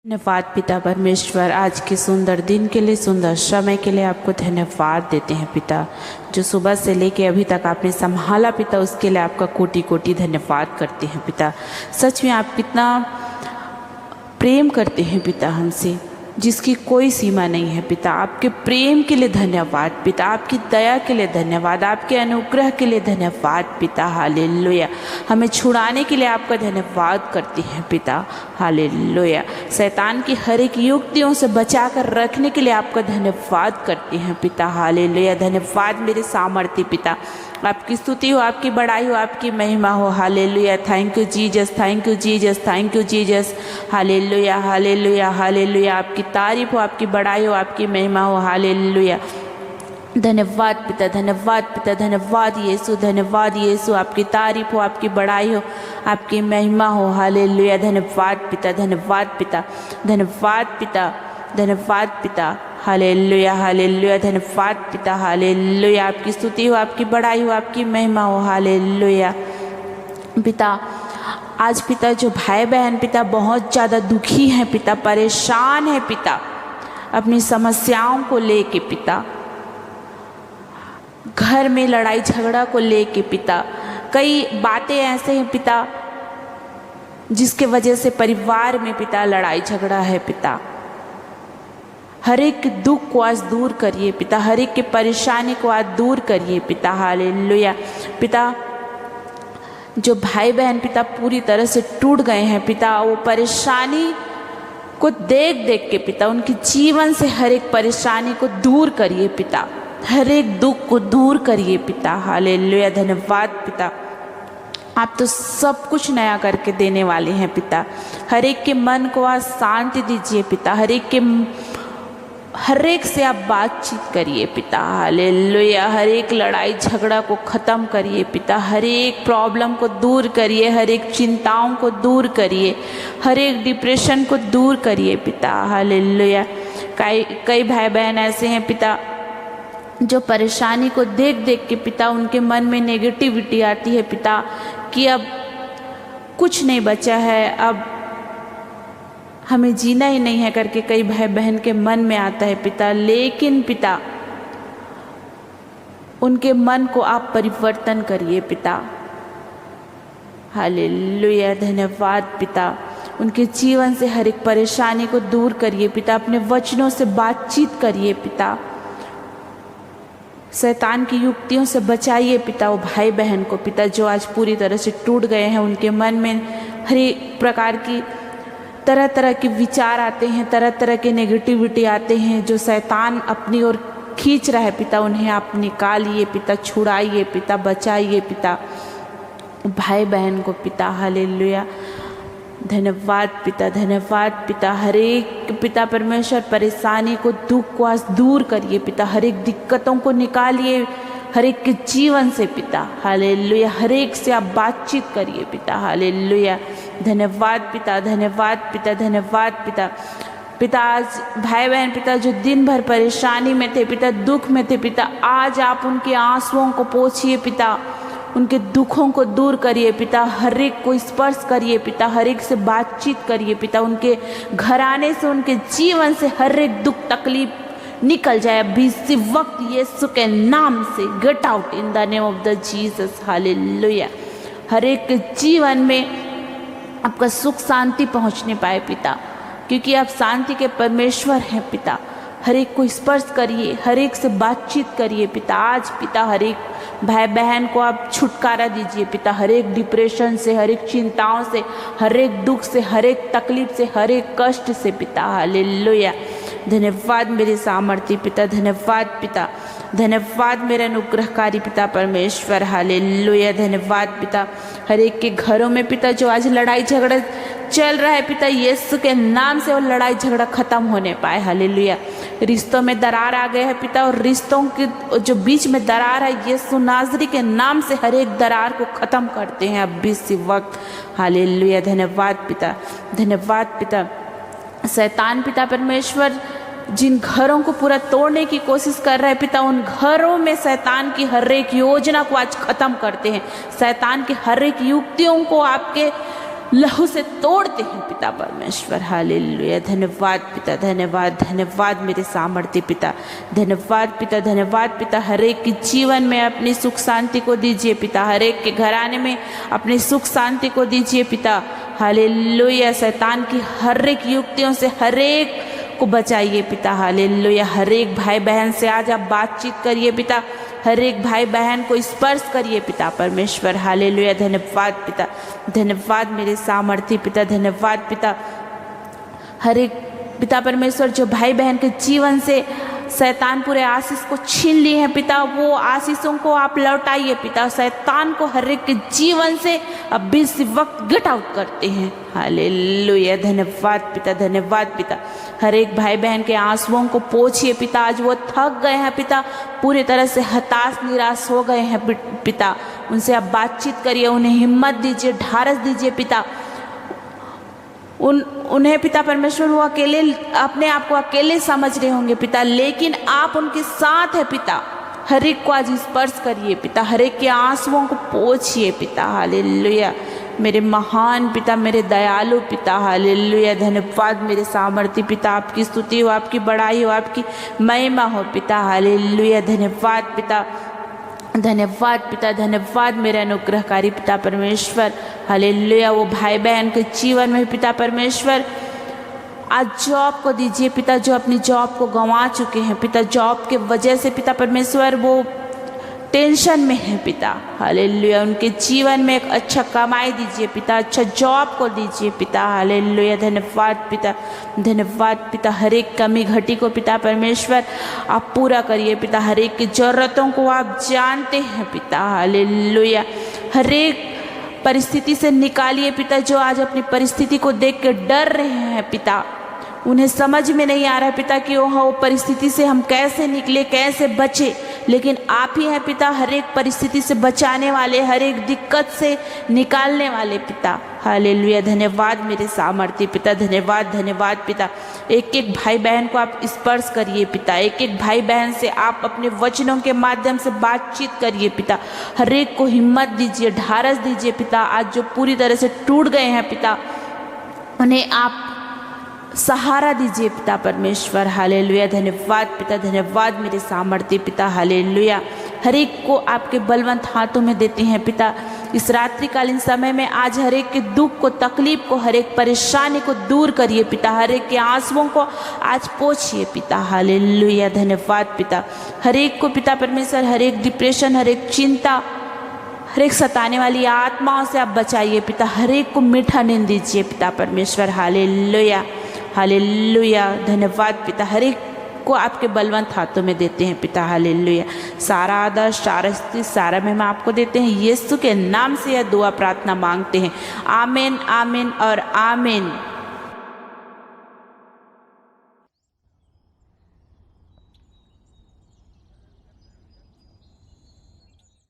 धन्यवाद पिता परमेश्वर, आज के सुंदर दिन के लिए, सुंदर समय के लिए आपको धन्यवाद देते हैं पिता। जो सुबह से लेके अभी तक आपने संभाला पिता, उसके लिए आपका कोटि कोटि धन्यवाद करते हैं पिता। सच में आप कितना प्रेम करते हैं पिता हमसे, जिसकी कोई सीमा नहीं है पिता। आपके प्रेम के लिए धन्यवाद पिता, आपकी दया के लिए धन्यवाद, आपके अनुग्रह के लिए धन्यवाद पिता। हालेलुया। हमें छुड़ाने के लिए आपका धन्यवाद करते हैं पिता। हालेलुया। शैतान की हर एक युक्तियों से बचा कर रखने के लिए आपका धन्यवाद करते हैं पिता। हालेलुया। धन्यवाद मेरे सामर्थ्य पिता। आपकी स्तुति हो, आपकी बड़ाई हो, आपकी महिमा हो। Hallelujah. Thank you Jesus, thank you Jesus, thank you Jesus. Hallelujah, hallelujah, hallelujah. आपकी तारीफ हो, आपकी बड़ाई हो, आपकी महिमा हो। हालेलुया। धन्यवाद पिता, धन्यवाद पिता, धन्यवाद यीशु, धन्यवाद यीशु। आपकी तारीफ हो, आपकी बड़ाई हो, आपकी महिमा हो। हालेलुया। धन्यवाद पिता, धन्यवाद पिता, धन्यवाद पिता, धन्यवाद पिता। Hallelujah, hallelujah. धन्यवाद पिता। हालेलुया। आपकी स्तुति हो, आपकी बड़ाई हो, आपकी महिमा हो। हालेलुया। पिता, आज पिता जो भाई बहन पिता बहुत ज़्यादा दुखी हैं पिता, परेशान है पिता, अपनी समस्याओं को लेके पिता, घर में लड़ाई झगड़ा को लेके पिता, कई बातें ऐसे हैं पिता जिसके वजह से परिवार में पिता लड़ाई झगड़ा है पिता। हर एक दुख को आज दूर करिए पिता, हर एक की परेशानी को आज दूर करिए पिता। हालेलुया। पिता, जो भाई बहन पिता पूरी तरह से टूट गए हैं पिता, वो परेशानी को देख देख के पिता उनके जीवन से हर एक परेशानी को दूर करिए पिता, हर एक दुख को दूर करिए पिता। हालेलुया। धन्यवाद पिता। आप तो सब कुछ नया करके देने वाले हैं पिता। हर एक के मन को आज शांति दीजिए पिता, हर एक से आप बातचीत करिए पिता। हालेलुया। हर एक लड़ाई झगड़ा को ख़त्म करिए पिता, हर एक प्रॉब्लम को दूर करिए, हर एक चिंताओं को दूर करिए, हर एक डिप्रेशन को दूर करिए पिता। हालेलुया। कई भाई बहन ऐसे हैं पिता जो परेशानी को देख देख के पिता उनके मन में नेगेटिविटी आती है पिता कि अब कुछ नहीं बचा है, अब हमें जीना ही नहीं है करके कई भाई बहन के मन में आता है पिता। लेकिन पिता, उनके मन को आप परिवर्तन करिए पिता। हालेलुया। धन्यवाद पिता। उनके जीवन से हर एक परेशानी को दूर करिए पिता, अपने वचनों से बातचीत करिए पिता, शैतान की युक्तियों से बचाइए पिता वो भाई बहन को पिता, जो आज पूरी तरह से टूट गए हैं। उनके मन में हर एक प्रकार की तरह तरह के विचार आते हैं, तरह तरह के नेगेटिविटी आते हैं, जो शैतान अपनी ओर खींच रहा है पिता, उन्हें आप निकालिए पिता, छुड़ाइए पिता, बचाइए पिता भाई बहन को पिता। हालेलुया। धन्यवाद पिता, धन्यवाद पिता। हर एक पिता परमेश्वर परेशानी को, दुख को आज दूर करिए पिता, हर एक दिक्कतों को निकालिए हर एक के जीवन से पिता। हालेलुया। हर एक से आप बातचीत करिए पिता। हालेलुया। धन्यवाद पिता, धन्यवाद पिता, धन्यवाद पिता। पिता, आज भाई बहन पिता जो दिन भर परेशानी में थे पिता, दुख में थे पिता, आज आप उनके आंसुओं को पोंछिए पिता, उनके दुखों को दूर करिए पिता, हर एक को स्पर्श करिए पिता, हर एक से बातचीत करिए पिता, उनके घराने से, उनके जीवन से हर एक दुख तकलीफ निकल जाए अभी इसी वक्त यीशु के नाम से। Get out in the name of the Jesus. Hallelujah. हर एक के जीवन में आपका सुख शांति पहुंचने पाए पिता, क्योंकि आप शांति के परमेश्वर हैं पिता। हर एक को स्पर्श करिए, हर एक से बातचीत करिए पिता। आज पिता हर एक भाई बहन को आप छुटकारा दीजिए पिता, हर एक डिप्रेशन से, हर एक चिंताओं से, हर एक दुख से, हर एक तकलीफ से, हर एक कष्ट से पिता। हालेलुया। धन्यवाद मेरे सामर्थ्य पिता, धन्यवाद पिता, धन्यवाद मेरे अनुग्रहकारी पिता परमेश्वर। हालेलुया। धन्यवाद पिता। हर एक के घरों में पिता जो आज लड़ाई झगड़ा चल रहा है पिता, यीशु के नाम से वो लड़ाई झगड़ा खत्म होने पाए। हालेलुया। रिश्तों में दरार आ गए हैं पिता, और रिश्तों के जो बीच में दरार है, यीशु नाज़री के नाम से हर एक दरार को खत्म करते हैं अब इसी वक्त। हालेलुया। धन्यवाद पिता, धन्यवाद पिता। शैतान पिता परमेश्वर जिन घरों को पूरा तोड़ने की कोशिश कर रहे हैं पिता, उन घरों में शैतान की हर एक योजना को आज खत्म करते हैं। शैतान की हर एक युक्तियों को आपके लहू से तोड़ते हैं पिता परमेश्वर। हालेलुया। धन्यवाद पिता, धन्यवाद, धन्यवाद मेरे सामर्थ्य पिता, धन्यवाद पिता, धन्यवाद पिता। हर एक के जीवन में अपनी सुख शांति को दीजिए पिता, हर एक के घराने में अपनी सुख शांति को दीजिए पिता। हालेलुया। शैतान की हर एक युक्तियों से हर एक को बचाइए पिता। हालेलुया। हर एक भाई बहन से आज आप बातचीत करिए पिता, हर एक भाई बहन को स्पर्श करिए पिता परमेश्वर। हालेलुया। धन्यवाद पिता, धन्यवाद मेरे सामर्थ्य पिता, धन्यवाद पिता। हर एक पिता परमेश्वर जो भाई बहन के जीवन से शैतान पूरे आशीष को छीन लिए हैं पिता, वो आशीषों को आप लौटाइए पिता। शैतान को हर एक के जीवन से अब इस वक्त गेट आउट करते हैं। हालेलुया। धन्यवाद पिता, धन्यवाद पिता। हर एक भाई बहन के आंसुओं को पोंछिए पिता। आज वो थक गए हैं पिता, पूरी तरह से हताश निराश हो गए हैं पिता। उनसे आप बातचीत करिए, उन्हें हिम्मत दीजिए, ढारस दीजिए पिता। उन्हें पिता परमेश्वर वो अकेले अपने आप को अकेले समझ रहे होंगे पिता, लेकिन आप उनके साथ है पिता। हर एक को आज स्पर्श करिए पिता, हर एक के आंसुओं को पोंछिए पिता। हालेलुया। मेरे महान पिता, मेरे दयालु पिता। हालेलुया। धन्यवाद मेरे सामर्थ्य पिता। आपकी स्तुति हो, आपकी बड़ाई हो, आपकी महिमा हो पिता। हालेलुया। धन्यवाद पिता, धन्यवाद पिता, धन्यवाद मेरे अनुग्रहकारी पिता परमेश्वर। हालेलुया। वो भाई बहन के जीवन में पिता परमेश्वर आज जॉब को दीजिए पिता, जो अपनी जॉब को गंवा चुके हैं पिता। जॉब के वजह से पिता परमेश्वर वो टेंशन में है पिता। हालेलुया। उनके जीवन में एक अच्छा कमाई दीजिए पिता, अच्छा जॉब को दीजिए पिता। हालेलुया। धन्यवाद पिता, धन्यवाद पिता। हर एक कमी घटी को पिता परमेश्वर आप पूरा करिए पिता। हर एक की ज़रूरतों को आप जानते हैं पिता। हालेलुया। हर एक परिस्थिति से निकालिए पिता, जो आज अपनी परिस्थिति को देख के डर रहे हैं पिता। उन्हें समझ में नहीं आ रहा है पिता कि वो परिस्थिति से हम कैसे निकले, कैसे बचे, लेकिन आप ही हैं पिता हर एक परिस्थिति से बचाने वाले, हर एक दिक्कत से निकालने वाले पिता। हालेलुया। धन्यवाद मेरे सामर्थ्य पिता, धन्यवाद, धन्यवाद पिता। एक एक भाई बहन को आप स्पर्श करिए पिता, एक एक भाई बहन से आप अपने वचनों के माध्यम से बातचीत करिए पिता। हर एक को हिम्मत दीजिए, ढारस दीजिए पिता। आज जो पूरी तरह से टूट गए हैं पिता, उन्हें आप सहारा दीजिए पिता परमेश्वर। हालेलुया। धन्यवाद पिता, धन्यवाद मेरे सामर्थ्य पिता। हालेलुया। हर एक को आपके बलवंत हाथों में देते हैं पिता। इस रात्रिकालीन समय में आज हर एक के दुख को, तकलीफ को, हर एक परेशानी को दूर करिए पिता। हर एक के आंसुओं को आज पोंछिए पिता। हालेलुया। धन्यवाद पिता। हर एक को पिता परमेश्वर हर एक डिप्रेशन, हर एक चिंता, हर एक सताने वाली आत्माओं से आप बचाइए पिता। हर एक को मीठा नींद दीजिए पिता परमेश्वर। हालेलुया। हालेलुया। धन्यवाद पिता। हर एक को आपके बलवंत हाथों में देते हैं पिता। हालेलुया। सारा आदर, सारा स्तुति, सारा महिमा आपको देते हैं। यीशु के नाम से यह दुआ प्रार्थना मांगते हैं। आमीन, आमीन और आमीन।